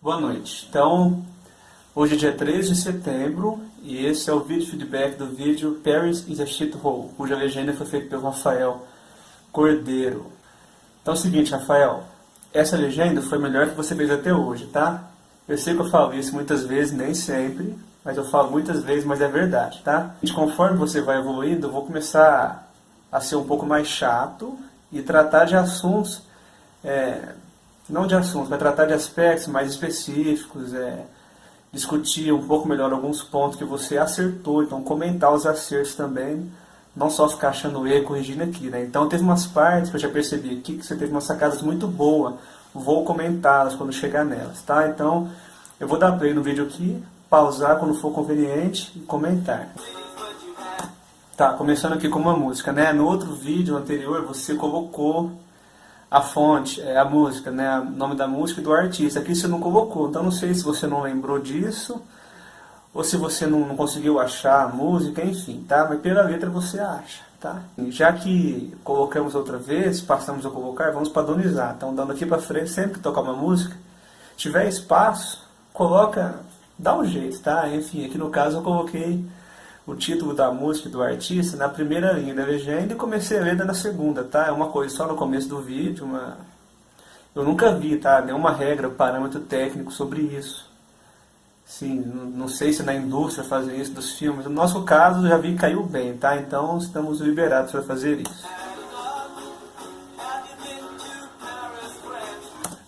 Boa noite. Então, hoje é dia 13 de setembro e esse é o vídeo feedback do vídeo Paris is a Shithole, cuja legenda foi feita pelo Rafael Cordeiro. Então é o seguinte, Rafael, essa legenda foi a melhor que você fez até hoje, tá? Eu sei que eu falo isso muitas vezes, nem sempre, mas eu falo muitas vezes, mas é verdade, tá? E conforme você vai evoluindo, eu vou começar a ser um pouco mais chato e tratar de assuntos... não de assuntos, mas tratar de aspectos mais específicos, discutir um pouco melhor alguns pontos que você acertou, então comentar os acertos também, não só ficar achando erro e corrigindo aqui, né? Então teve umas partes que eu já percebi aqui que você teve umas sacadas muito boas, vou comentá-las quando chegar nelas, tá? Então eu vou dar play no vídeo aqui, pausar quando for conveniente e comentar. Tá, começando aqui com uma música, né? No outro vídeo anterior você colocou a fonte, a música, né, o nome da música e do artista. Aqui você não colocou, então não sei se você não lembrou disso, ou se você não conseguiu achar a música, enfim, tá? Mas pela letra você acha, tá? Já que colocamos outra vez, passamos a colocar, vamos padronizar. Então, dando aqui pra frente, sempre que tocar uma música, tiver espaço, coloca, dá um jeito, tá? Enfim, aqui no caso eu coloquei o título da música e do artista na primeira linha da legenda e comecei a ler na segunda, tá? É uma coisa só no começo do vídeo, eu nunca vi, tá? Nenhuma regra, parâmetro técnico sobre isso. Sim, não sei se na indústria fazem isso dos filmes. No nosso caso, já vi que caiu bem, tá? Então estamos liberados para fazer isso.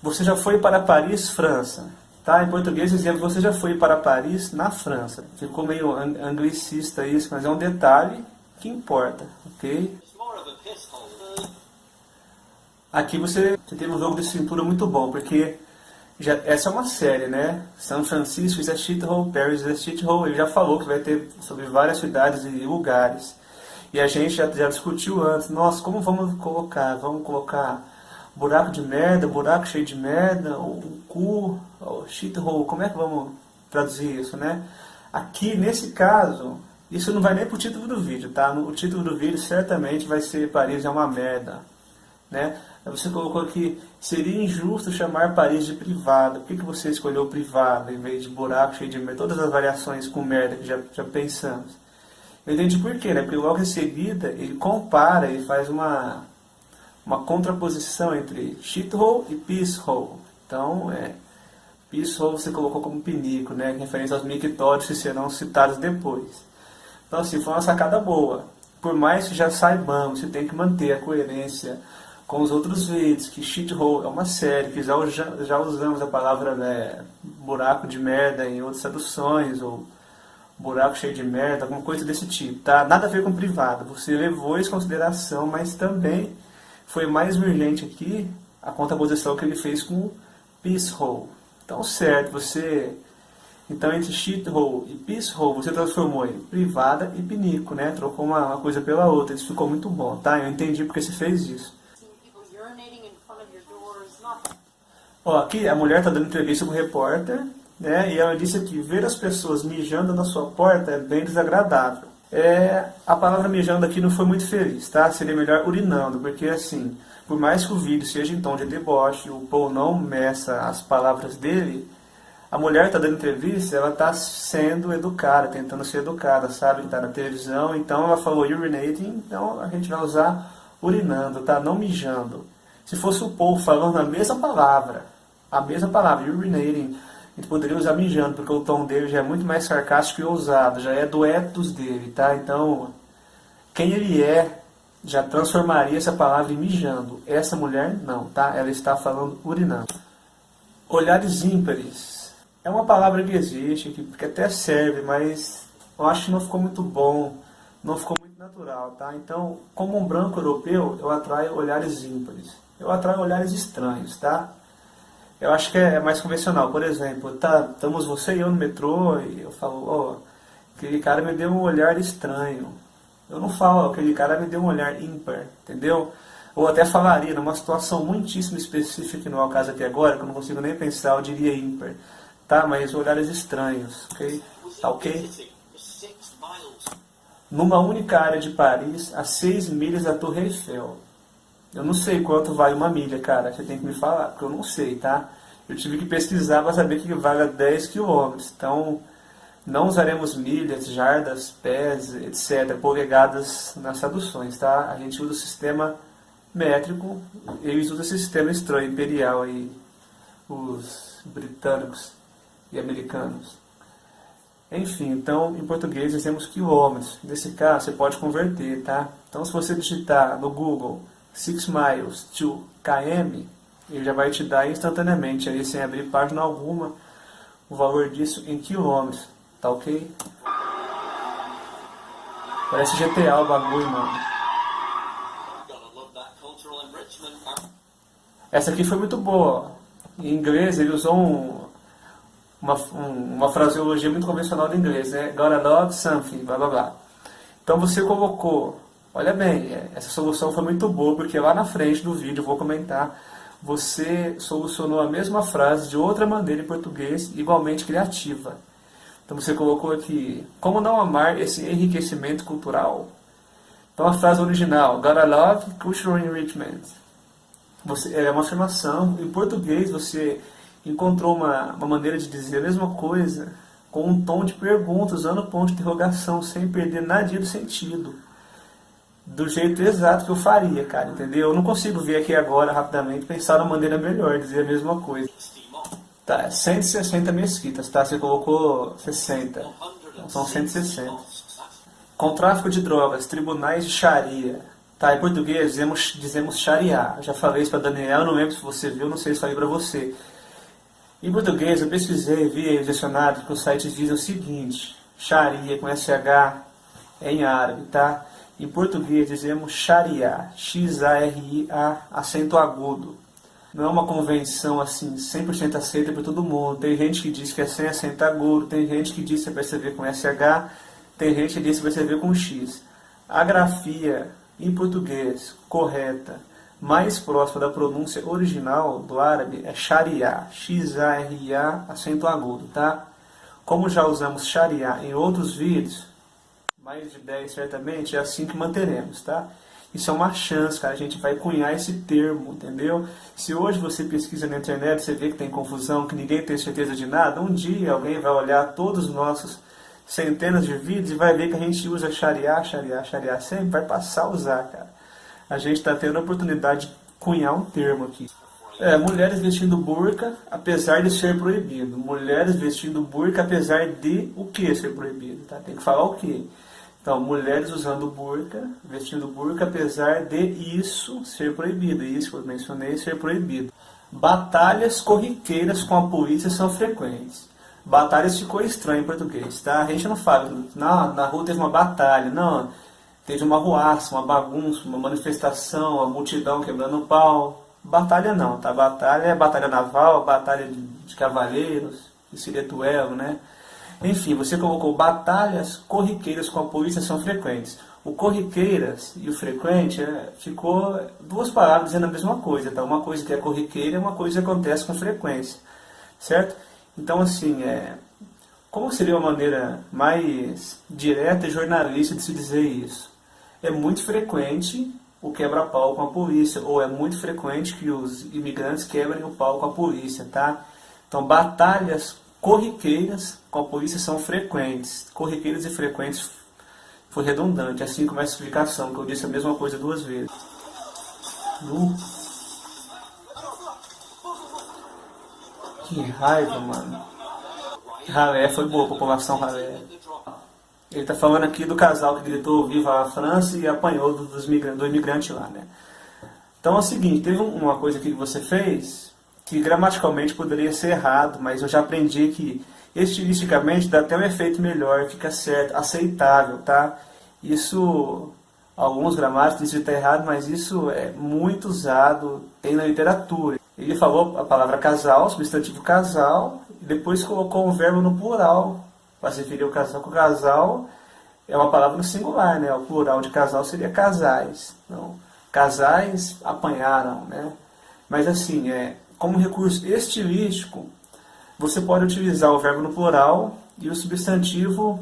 Você já foi para Paris, França? Tá, em português dizendo você já foi para Paris, na França. Ficou meio anglicista isso, mas é um detalhe que importa, ok? Aqui você teve um jogo de cintura muito bom, porque essa é uma série, né? São Francisco is a Shithole, Paris is a Shithole. Ele já falou que vai ter sobre várias cidades e lugares. E a gente já discutiu antes, nossa, como vamos colocar? Vamos colocar buraco de merda, buraco cheio de merda, ou um cu, ou shithole, como é que vamos traduzir isso, né? Aqui, nesse caso, isso não vai nem pro título do vídeo, tá? O título do vídeo certamente vai ser Paris é uma merda, né? Você colocou aqui, seria injusto chamar Paris de privada. Por que você escolheu privada em vez de buraco cheio de merda? Todas as variações com merda que já pensamos. Eu entendi por quê, né? Porque logo em seguida ele compara e faz uma contraposição entre shithole e peacehole. Então, peacehole você colocou como pinico, né? Em referência aos mictórios que serão citados depois. Então, assim, foi uma sacada boa. Por mais que já saibamos, você tem que manter a coerência com os outros vídeos, que shithole é uma série, que já usamos a palavra, né, buraco de merda em outras traduções, ou buraco cheio de merda, alguma coisa desse tipo, tá? Nada a ver com privado. Você levou isso em consideração, mas também foi mais urgente aqui a contraposição que ele fez com peacehole. Então, certo, você... Então, entre shithole e peacehole, você transformou em privada e pinico, né? Trocou uma coisa pela outra. Isso ficou muito bom, tá? Eu entendi porque você fez isso. Ó, aqui a mulher está dando entrevista com o repórter, né? E ela disse aqui, ver as pessoas mijando na sua porta é bem desagradável. A palavra mijando aqui não foi muito feliz, tá? Seria melhor urinando, porque assim, por mais que o vídeo seja em tom de deboche, o Paul não meça as palavras dele, a mulher está dando entrevista, ela está sendo educada, tentando ser educada, sabe? Que está na televisão, então ela falou urinating, então a gente vai usar urinando, tá? Não mijando. Se fosse o Paul falando a mesma palavra, urinating, a gente poderia usar mijando, porque o tom dele já é muito mais sarcástico e ousado, já é do ethos dele, tá? Então, quem ele já transformaria essa palavra em mijando. Essa mulher não, tá? Ela está falando urinando. Olhares ímpares. É uma palavra que existe, que até serve, mas eu acho que não ficou muito bom, não ficou muito natural, tá? Então, como um branco europeu, eu atraio olhares ímpares. Eu atraio olhares estranhos, tá? Eu acho que é mais convencional. Por exemplo, estamos você e eu no metrô e eu falo, aquele cara me deu um olhar estranho. Eu não falo, aquele cara me deu um olhar ímpar, entendeu? Ou até falaria, numa situação muitíssimo específica, que não é o caso aqui agora, que eu não consigo nem pensar, eu diria ímpar. Tá, mas olhares estranhos, ok? Tá ok? Numa única área de Paris, a 6 milhas da Torre Eiffel. Eu não sei quanto vale uma milha, cara. Você tem que me falar, porque eu não sei, tá? eu tive que pesquisar para saber que vale a 10 quilômetros. Então, não usaremos milhas, jardas, pés, etc., polegadas nas traduções, tá? A gente usa o sistema métrico, eles usam esse sistema estranho, imperial aí, os britânicos e americanos. Enfim, então, em português dizemos quilômetros. Nesse caso, você pode converter, tá? Então, se você digitar no Google 6 miles to km, ele já vai te dar instantaneamente, aí sem abrir página alguma, o valor disso em quilômetros, tá ok? Parece GTA o bagulho, mano. Essa aqui foi muito boa. Em inglês, ele usou uma fraseologia muito convencional do inglês, né? Gotta love something, blá blá blá. Então você colocou, olha bem, essa solução foi muito boa, porque lá na frente do vídeo eu vou comentar, você solucionou a mesma frase de outra maneira em português, igualmente criativa. Então você colocou aqui, como não amar esse enriquecimento cultural? Então a frase original, gotta love cultural enrichment. É uma afirmação, em português você encontrou uma maneira de dizer a mesma coisa com um tom de pergunta, usando o ponto de interrogação, sem perder nadinha do sentido. Do jeito exato que eu faria, cara, entendeu? Eu não consigo ver aqui agora, rapidamente, pensar uma maneira melhor de dizer a mesma coisa. Tá, 160 mesquitas, tá? Você colocou 60. Então, são 160. Com tráfico de drogas, tribunais de Sharia. Tá, em português dizemos Sharia. Já falei isso pra Daniel, não lembro se você viu, não sei se falei pra você. Em português, eu pesquisei, vi o dicionário que os sites dizem o seguinte: Sharia com SH é em árabe, tá? Em português dizemos Sharia, X-A-R-I-A, acento agudo. Não é uma convenção assim 100% aceita por todo mundo. Tem gente que diz que é sem acento agudo, tem gente que diz que vai escrever com SH, tem gente que diz que vai escrever com X. A grafia em português correta, mais próxima da pronúncia original do árabe é Sharia, X-A-R-I-A, acento agudo, tá? Como já usamos Sharia em outros vídeos, mais de 10 certamente, é assim que manteremos, tá? Isso é uma chance, cara, a gente vai cunhar esse termo, entendeu? Se hoje você pesquisa na internet, você vê que tem confusão, que ninguém tem certeza de nada, um dia alguém vai olhar todos os nossos centenas de vídeos e vai ver que a gente usa Sharia, Sharia, Sharia, sempre vai passar a usar, cara. A gente está tendo a oportunidade de cunhar um termo aqui. Mulheres vestindo burca, apesar de ser proibido. Mulheres vestindo burca, apesar de o que ser proibido, tá? Tem que falar o que. Então, mulheres usando burca, vestindo burca, apesar de isso ser proibido. Isso que eu mencionei, ser proibido. Batalhas corriqueiras com a polícia são frequentes. Batalhas ficou estranho em português, tá? A gente não fala, na rua teve uma batalha, não. Teve uma ruaça, uma bagunça, uma manifestação, uma multidão quebrando o pau. Batalha não, tá? Batalha é batalha naval, batalha de cavaleiros, que seria duelo, né? Enfim, você colocou batalhas corriqueiras com a polícia são frequentes. O corriqueiras e o frequente ficou duas palavras dizendo a mesma coisa, tá? Uma coisa que é corriqueira e uma coisa que acontece com frequência, certo? Então, assim, como seria uma maneira mais direta e jornalista de se dizer isso? É muito frequente o quebra-pau com a polícia, ou é muito frequente que os imigrantes quebrem o pau com a polícia, tá? Então, batalhas corriqueiras com a polícia são frequentes. Corriqueiras e frequentes foi redundante, assim como a explicação, que eu disse a mesma coisa duas vezes. Que raiva, mano. Ralé, foi boa a população ralé. Ele está falando aqui do casal que gritou Viva a França e apanhou do imigrante lá, né? Então é o seguinte, teve uma coisa aqui que você fez que gramaticalmente poderia ser errado, mas eu já aprendi que estilisticamente dá até um efeito melhor, fica certo, aceitável, tá? Isso, alguns gramáticos dizem que está errado, mas isso é muito usado, tem na literatura. Ele falou a palavra casal, substantivo casal, e depois colocou um verbo no plural, para se referir ao casal, com casal é uma palavra no singular, né? O plural de casal seria casais. Então, casais apanharam, né? Mas assim, como recurso estilístico, você pode utilizar o verbo no plural e o substantivo,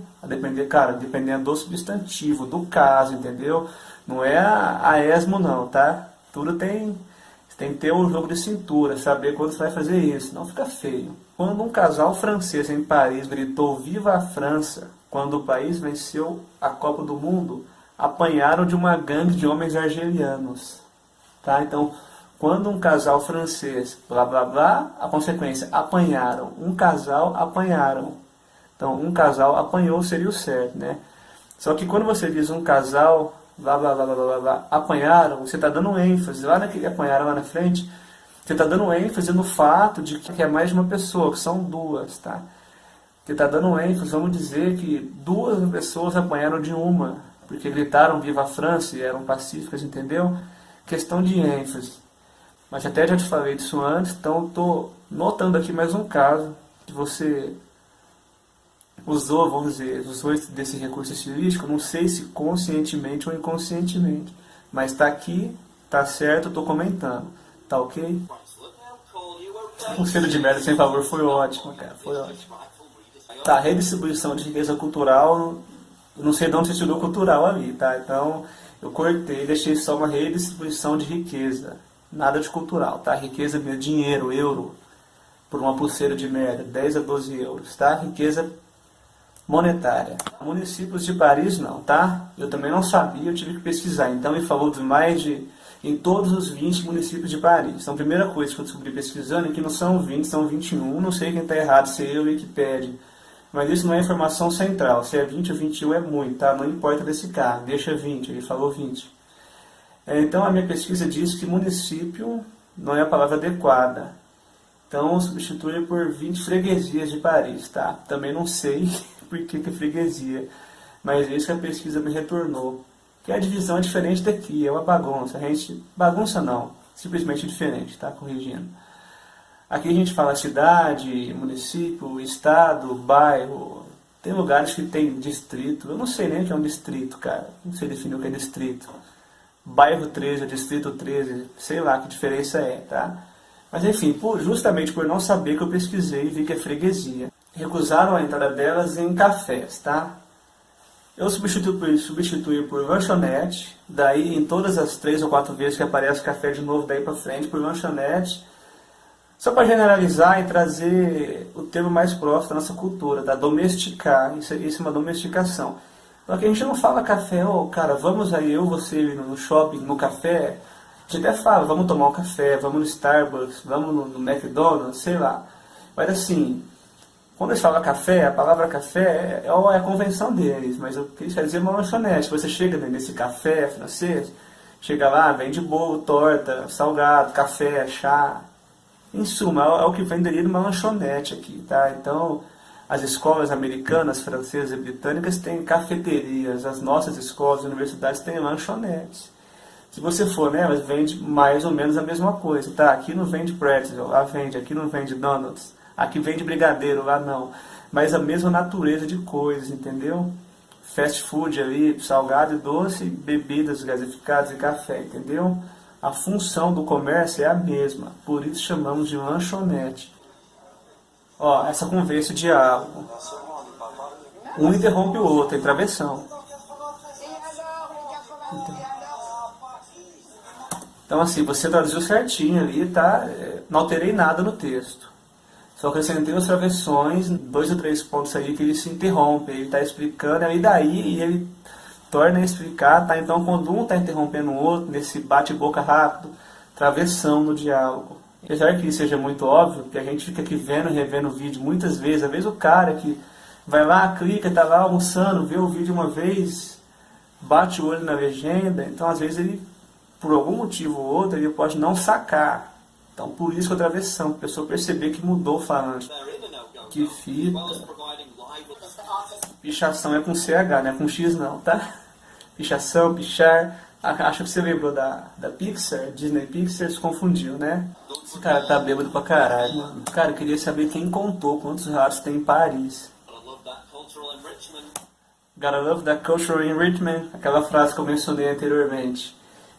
dependendo do substantivo, do caso, entendeu? Não é a esmo não, tá? Tudo tem Tem que ter um jogo de cintura, saber quando você vai fazer isso, não fica feio. Quando um casal francês em Paris gritou "Viva a França", quando o país venceu a Copa do Mundo, apanharam de uma gangue de homens argelianos. Tá? Então, quando um casal francês, blá blá blá, a consequência, apanharam. Um casal, apanharam. Então, um casal apanhou seria o certo, né? Só que quando você diz um casal, blá blá blá blá blá blá, apanharam, você está dando ênfase, lá naquele apanharam lá na frente, você está dando ênfase no fato de que é mais de uma pessoa, que são duas, tá? Você está dando ênfase, vamos dizer que duas pessoas apanharam de uma, porque gritaram "Viva a França" e eram pacíficas, entendeu? Questão de ênfase. Mas até já te falei disso antes, então estou notando aqui mais um caso que você usou, vamos dizer, usou desse recurso estilístico, não sei se conscientemente ou inconscientemente, mas está aqui, tá certo, eu estou comentando, tá ok? O conselho de merda sem favor foi ótimo, cara, foi ótimo. Tá, redistribuição de riqueza cultural, eu não sei de onde você tirou cultural ali, tá? Então, eu cortei, deixei só uma redistribuição de riqueza, nada de cultural, tá? Riqueza, dinheiro, euro, por uma pulseira de merda, 10 a 12 euros, tá? Riqueza monetária. Municípios de Paris não, tá? Eu também não sabia, eu tive que pesquisar. Então ele falou de em todos os 20 municípios de Paris. Então a primeira coisa que eu descobri pesquisando é que não são 20, são 21. Não sei quem está errado, se é eu, Wikipedia. Mas isso não é informação central. Se é 20 ou 21 é muito, tá? Não importa desse cara, deixa 20, ele falou 20. Então a minha pesquisa diz que município não é a palavra adequada. Então substitui por 20 freguesias de Paris, tá? Também não sei por que é freguesia, mas isso que a pesquisa me retornou. Que a divisão é diferente daqui, é uma bagunça. A gente, bagunça não, simplesmente diferente, tá? Corrigindo. Aqui a gente fala cidade, município, estado, bairro. Tem lugares que tem distrito. Eu não sei nem o que é um distrito, cara. Não sei definir o que é distrito. Bairro 13, distrito 13, sei lá que diferença é, tá? Mas enfim, justamente por não saber que eu pesquisei e vi que é freguesia. Recusaram a entrada delas em cafés, tá? Eu substituí por lanchonete, daí em todas as 3 ou 4 vezes que aparece café de novo, daí pra frente, por lanchonete. Só para generalizar e trazer o termo mais próximo da nossa cultura, tá? Domesticar, isso é uma domesticação. Só que a gente não fala café, cara, vamos aí, eu, você, no shopping, no café. A gente até fala, vamos tomar um café, vamos no Starbucks, vamos no McDonald's, sei lá. Mas assim, quando eles falam café, a palavra café é a convenção deles, mas eu queria dizer uma lanchonete. Você chega nesse café francês, chega lá, vende bolo, torta, salgado, café, chá. Em suma, é o que venderia numa lanchonete aqui, tá? Então, as escolas americanas, francesas e britânicas têm cafeterias, as nossas escolas e universidades têm lanchonetes. Se você for nelas, vende mais ou menos a mesma coisa, tá? Aqui não vende pretzel, lá vende. Aqui não vende donuts, aqui vende brigadeiro, lá não. Mas a mesma natureza de coisas, entendeu? Fast food ali, salgado e doce, bebidas gasificadas e café, entendeu? A função do comércio é a mesma, por isso chamamos de lanchonete. Ó, essa conversa, esse diálogo. Um interrompe o outro, é travessão. Então assim, você traduziu certinho ali, tá? Não alterei nada no texto. Só acrescentei as travessões, 2 ou 3 pontos aí que ele se interrompe, ele está explicando, e daí ele torna a explicar, tá? Então quando um está interrompendo o outro, nesse bate-boca rápido, travessão no diálogo. Apesar que isso seja muito óbvio, que a gente fica aqui vendo e revendo o vídeo muitas vezes, às vezes o cara que vai lá, clica, tá lá almoçando, vê o vídeo uma vez, bate o olho na legenda, então às vezes ele, por algum motivo ou outro, ele pode não sacar. Então por isso que a travessão, a pessoa perceber que mudou o falante. Que fita. Pichação é com CH, não é com X não, tá? Pichação, pichar. Acho que você lembrou da Pixar, Disney Pixar, se confundiu, né? Esse cara tá bêbado pra caralho, mano. Cara, eu queria saber quem contou quantos ratos tem em Paris. Gotta love that cultural enrichment. Aquela frase que eu mencionei anteriormente.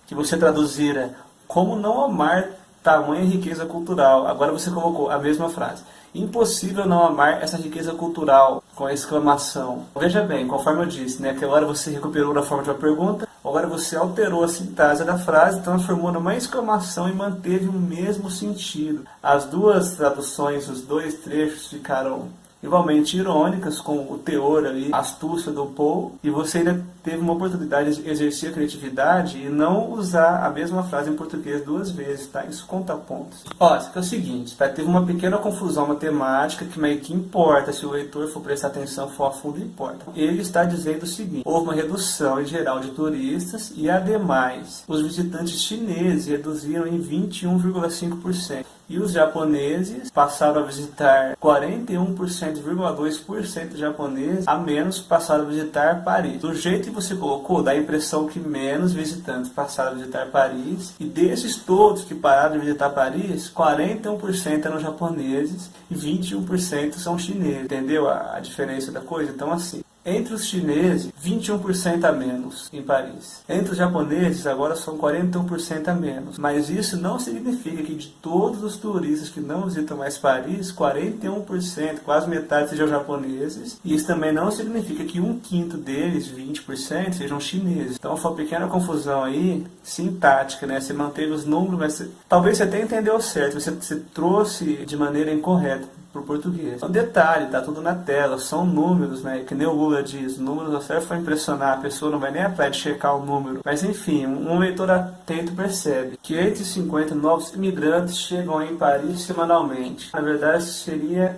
Que você traduzira como não amar tamanha riqueza cultural. Agora você colocou a mesma frase. Impossível não amar essa riqueza cultural, com a exclamação. Veja bem, conforme eu disse, né? Aquela hora você recuperou na forma de uma pergunta. Agora você alterou a sintase da frase, transformou numa exclamação e manteve o mesmo sentido. As duas traduções, os dois trechos ficaram igualmente irônicas, com o teor ali, a astúcia do Paul, e você ainda teve uma oportunidade de exercer a criatividade e não usar a mesma frase em português duas vezes, tá? Isso conta pontos. Ó, isso aqui é o seguinte, tá? Teve uma pequena confusão matemática que meio que importa, se o leitor for prestar atenção, for a fundo, importa. Ele está dizendo o seguinte: houve uma redução em geral de turistas e, ademais, os visitantes chineses reduziram em 21,5%. E os japoneses passaram a visitar 41,2% japoneses, a menos passaram a visitar Paris. Do jeito que você colocou, dá a impressão que menos visitantes passaram a visitar Paris, e desses todos que pararam de visitar Paris, 41% eram japoneses e 21% são chineses. Entendeu a diferença da coisa? Então, assim, entre os chineses, 21% a menos em Paris. Entre os japoneses, agora são 41% a menos. Mas isso não significa que de todos os turistas que não visitam mais Paris, 41%, quase metade, sejam japoneses. E isso também não significa que um quinto deles, 20%, sejam chineses. Então foi uma pequena confusão aí, sintática, né? Você manteve os números, mas talvez você até entendeu certo. Você trouxe de maneira incorreta para o português. Então, detalhe, tá tudo na tela, são números, né? Que nem o Lula diz, números não servem para impressionar, a pessoa não vai nem atrás de checar o número. Mas enfim, um leitor atento percebe que 550 novos imigrantes chegam em Paris semanalmente. Na verdade,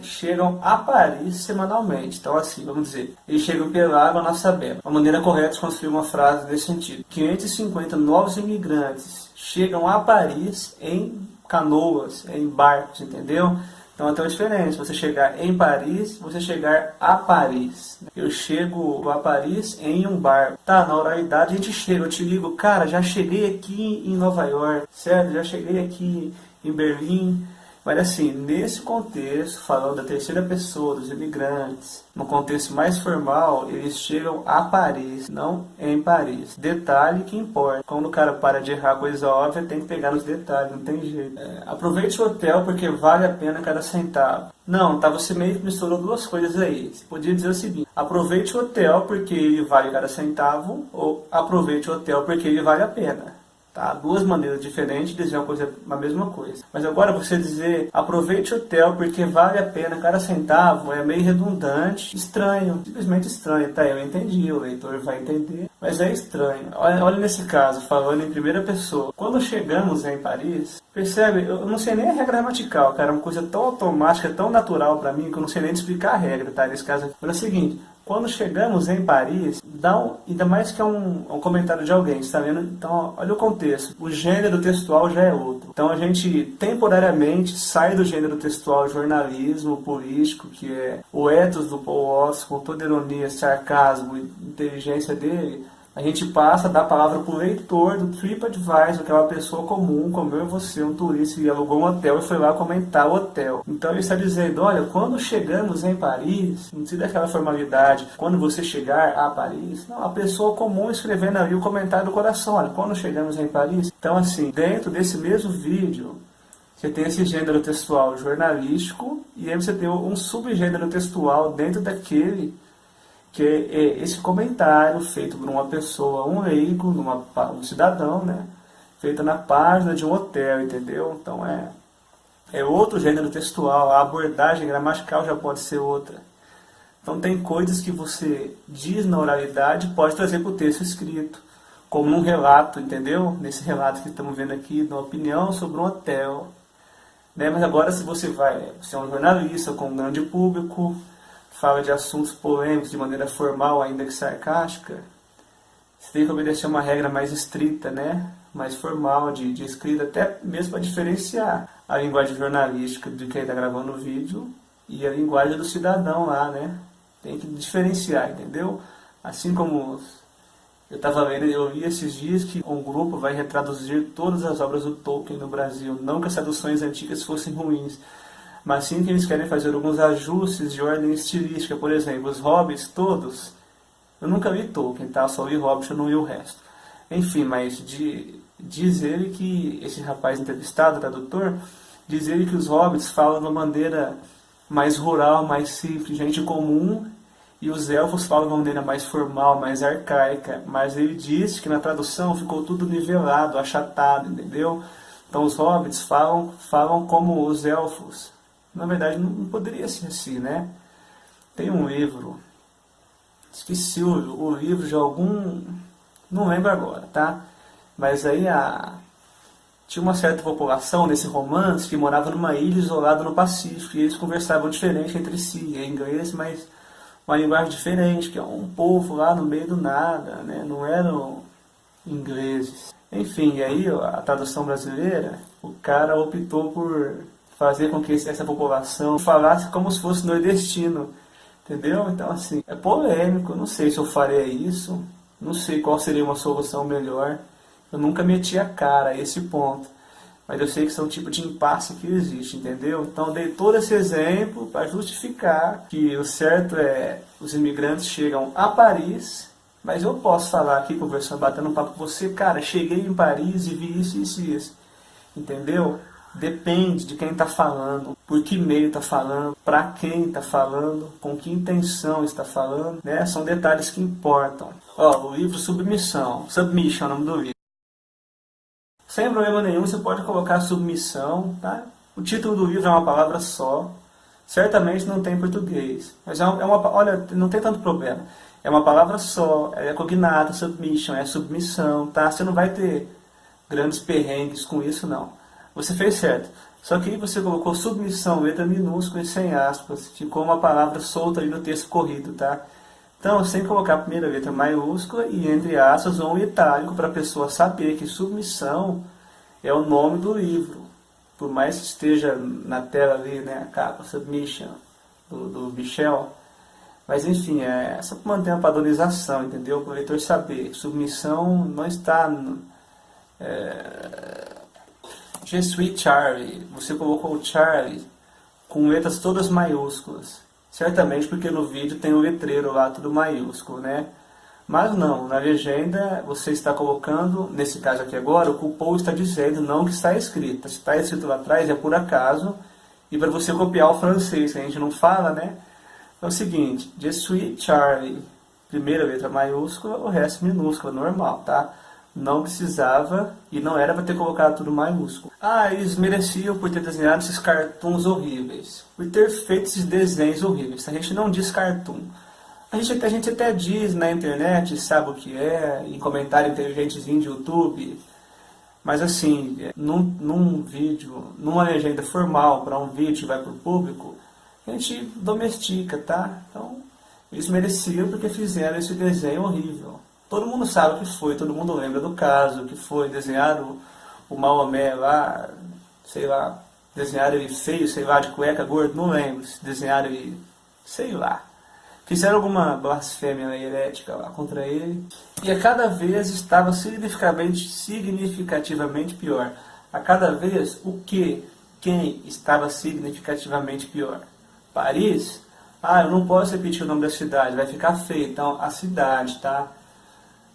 chegam a Paris semanalmente. Então, assim, vamos dizer, eles chegam pela água, nós sabemos. A maneira correta de construir uma frase nesse sentido: 550 novos imigrantes chegam a Paris em canoas, em barcos, entendeu? Então tem uma diferença, você chegar em Paris, você chegar a Paris. Eu chego a Paris em um barco. Tá, na oralidade a gente chega, eu te ligo, cara, já cheguei aqui em Nova York, certo? Já cheguei aqui em Berlim. Mas assim, nesse contexto, falando da terceira pessoa, dos imigrantes, no contexto mais formal, eles chegam a Paris, não em Paris. Detalhe que importa. Quando o cara para de errar coisa óbvia, tem que pegar nos detalhes, não tem jeito. Aproveite o hotel porque vale a pena cada centavo. Não, tá, você meio que misturou duas coisas aí. Você podia dizer o seguinte: aproveite o hotel porque ele vale cada centavo, ou aproveite o hotel porque ele vale a pena. Tá? Duas maneiras diferentes de dizer a mesma coisa. Mas agora você dizer aproveite o hotel porque vale a pena cada centavo é meio redundante, estranho, simplesmente estranho. Tá, eu entendi, o leitor vai entender, mas é estranho. Olha nesse caso, falando em primeira pessoa. Quando chegamos em Paris, percebe, eu não sei nem a regra gramatical, cara, é uma coisa tão automática, tão natural pra mim que eu não sei nem explicar a regra, tá? Nesse caso aqui. Olha o seguinte: quando chegamos em Paris, ainda mais que é um comentário de alguém, está vendo? Então, olha o contexto. O gênero textual já é outro. Então, a gente temporariamente sai do gênero textual jornalismo político, que é o ethos do Paul Watts, com toda ironia, sarcasmo e inteligência dele. A gente passa a dar a palavra para o leitor do TripAdvisor, que é uma pessoa comum, como eu e você, um turista que alugou um hotel e foi lá comentar o hotel. Então ele está dizendo, olha, quando chegamos em Paris, não precisa daquela formalidade, quando você chegar a Paris, não, a pessoa comum escrevendo ali o comentário do coração, olha, quando chegamos em Paris. Então assim, dentro desse mesmo vídeo, você tem esse gênero textual jornalístico e aí você tem um subgênero textual dentro daquele que é esse comentário feito por uma pessoa, um leigo, um cidadão, né? Feito na página de um hotel, entendeu? Então é outro gênero textual, a abordagem gramatical já pode ser outra. Então tem coisas que você diz na oralidade pode trazer para o texto escrito, como num relato, entendeu? Nesse relato que estamos vendo aqui, de uma opinião sobre um hotel. Né? Mas agora se você é um jornalista com um grande público, fala de assuntos polêmicos de maneira formal, ainda que sarcástica, você tem que obedecer uma regra mais estrita, né? Mais formal, de escrita, até mesmo para diferenciar a linguagem jornalística de quem está gravando o vídeo e a linguagem do cidadão lá, né? Tem que diferenciar, entendeu? Assim como eu estava lendo, eu li esses dias que um grupo vai retraduzir todas as obras do Tolkien no Brasil, não que as traduções antigas fossem ruins, mas sim que eles querem fazer alguns ajustes de ordem estilística. Por exemplo, os Hobbits todos, eu nunca li Tolkien, tá? Só li Hobbit, eu não li o resto. Enfim, mas diz ele que, esse rapaz entrevistado, tradutor, diz ele que os Hobbits falam de uma maneira mais rural, mais simples, gente comum, e os elfos falam de uma maneira mais formal, mais arcaica, mas ele disse que na tradução ficou tudo nivelado, achatado, entendeu? Então os hobbits falam como os elfos. Na verdade não poderia ser assim, né? Tem um livro, esqueci o livro de algum, não lembro agora, tá? Mas aí tinha uma certa população nesse romance que morava numa ilha isolada no Pacífico, e eles conversavam diferente entre si, em inglês, mas uma linguagem diferente, que é um povo lá no meio do nada, né? Não eram ingleses. Enfim, aí a tradução brasileira, o cara optou por fazer com que essa população falasse como se fosse nordestino, entendeu? Então, assim, é polêmico, não sei se eu faria isso, não sei qual seria uma solução melhor, eu nunca meti a cara a esse ponto, mas eu sei que isso é um tipo de impasse que existe, entendeu? Então, dei todo esse exemplo para justificar que o certo é os imigrantes chegam a Paris, mas eu posso falar aqui, conversando, batendo um papo com você, cara, cheguei em Paris e vi isso, isso e isso, entendeu? Depende de quem está falando, por que meio está falando, para quem está falando, com que intenção está falando, né? São detalhes que importam. Ó, o livro Submissão, Submission é o nome do livro. Sem problema nenhum, você pode colocar submissão, tá? O título do livro é uma palavra só, certamente não tem em português, mas olha, não tem tanto problema. É uma palavra só, é cognata, submission, é submissão, tá? Você não vai ter grandes perrengues com isso, não. Você fez certo. Só que aí você colocou submissão, letra minúscula e sem aspas. Ficou uma palavra solta ali no texto corrido, tá? Então, sem colocar a primeira letra maiúscula e entre aspas ou um itálico para a pessoa saber que submissão é o nome do livro. Por mais que esteja na tela ali, né, a capa, submission, do Michel. Mas enfim, é só para manter uma padronização, entendeu? Para o leitor saber. Submissão não está... Je suis Charlie, você colocou o Charlie com letras todas maiúsculas. Certamente porque no vídeo tem o letreiro lá, tudo maiúsculo, né? Mas não, na legenda você está colocando, nesse caso aqui agora, o que o Paul está dizendo, não o que está escrito. Se está escrito lá atrás é por acaso, e para você copiar o francês, que a gente não fala, né? É o seguinte, Je suis Charlie, primeira letra maiúscula, o resto minúscula, normal, tá? Não precisava e não era para ter colocado tudo maiúsculo. Ah, eles mereciam por ter desenhado esses cartoons horríveis, por ter feito esses desenhos horríveis. A gente não diz cartoon. A gente até diz na internet, sabe o que é, em comentário inteligentezinho de YouTube. Mas assim, num vídeo, numa legenda formal para um vídeo que vai para o público, a gente domestica, tá? Então, eles mereciam porque fizeram esse desenho horrível. Todo mundo sabe o que foi, todo mundo lembra do caso, que foi desenhado o Maomé lá, sei lá, desenharam ele feio, sei lá, de cueca gordo, não lembro, desenharam ele, sei lá. Fizeram alguma blasfêmia herética lá contra ele, e a cada vez estava significativamente pior. A cada vez, quem estava significativamente pior? Paris? Ah, eu não posso repetir o nome da cidade, vai ficar feio, então a cidade, tá?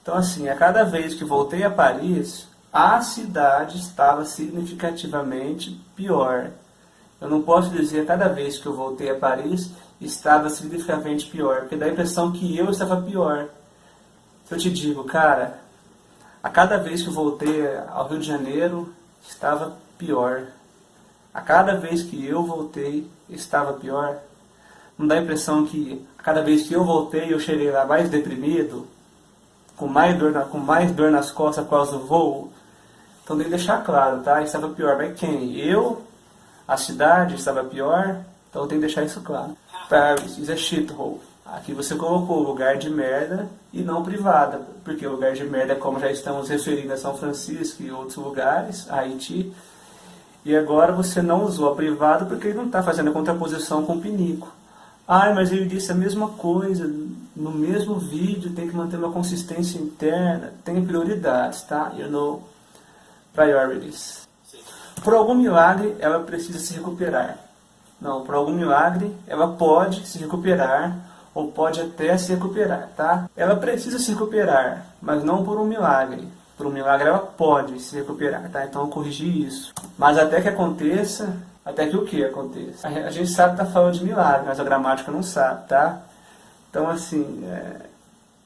Então, assim, a cada vez que voltei a Paris, a cidade estava significativamente pior. Eu não posso dizer a cada vez que eu voltei a Paris, estava significativamente pior, porque dá a impressão que eu estava pior. Se eu te digo, cara, a cada vez que eu voltei ao Rio de Janeiro, estava pior. A cada vez que eu voltei, estava pior. Não dá a impressão que a cada vez que eu voltei, eu cheguei lá mais deprimido, com mais dor nas costas por causa do voo. Então tem que deixar claro, tá? Estava pior. Mas quem? Eu? A cidade estava pior? Então tem que deixar isso claro. Paris is a shithole. Aqui você colocou lugar de merda e não privada. Porque o lugar de merda é como já estamos referindo a São Francisco e outros lugares, Haiti. E agora você não usou a privada porque ele não está fazendo a contraposição com o pinico. Ah, mas ele disse a mesma coisa, no mesmo vídeo, tem que manter uma consistência interna, tem prioridades, tá? You know, priorities. Por algum milagre, ela precisa se recuperar. Não, por algum milagre, ela pode se recuperar, ou pode até se recuperar, tá? Ela precisa se recuperar, mas não por um milagre. Por um milagre, ela pode se recuperar, tá? Então, eu corrigi isso. Mas até que aconteça... Até que o que aconteça? A gente sabe que está falando de milagre, mas a gramática não sabe, tá? Então, assim,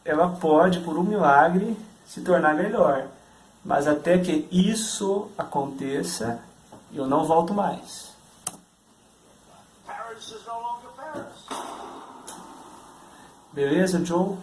ela pode, por um milagre, se tornar melhor. Mas até que isso aconteça, eu não volto mais. Paris is no longer Paris. Beleza, Joe?